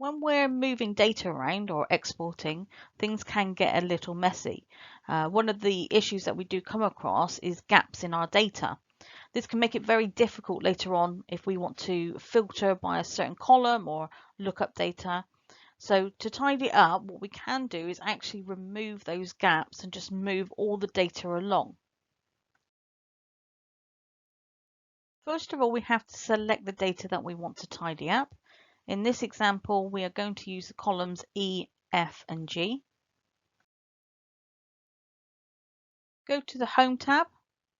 When we're moving data around or exporting, things can get a little messy. One of the issues that we do come across is gaps in our data. This can make it very difficult later on if we want to filter by a certain column or look up data. So to tidy it up, what we can do is actually remove those gaps and just move all the data along. First of all, we have to select the data that we want to tidy up. In this example, we are going to use the columns E, F, and G. Go to the Home tab,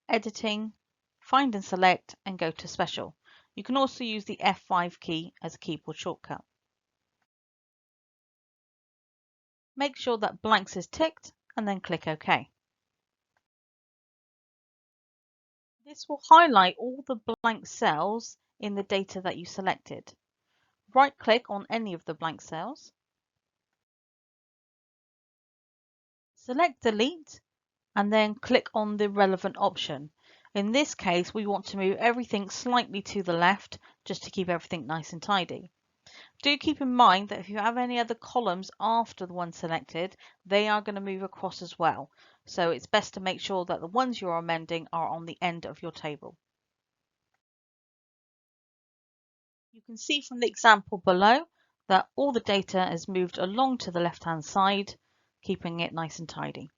Editing, Find and Select, and go to Special. You can also use the F5 key as a keyboard shortcut. Make sure that blanks is ticked and then click OK. This will highlight all the blank cells in the data that you selected. Right-click on any of the blank cells. Select Delete and then click on the relevant option. In this case, we want to move everything slightly to the left just to keep everything nice and tidy. Do keep in mind that if you have any other columns after the one selected, they are going to move across as well. So it's best to make sure that the ones you're amending are on the end of your table. You can see from the example below that all the data is moved along to the left-hand side, keeping it nice and tidy.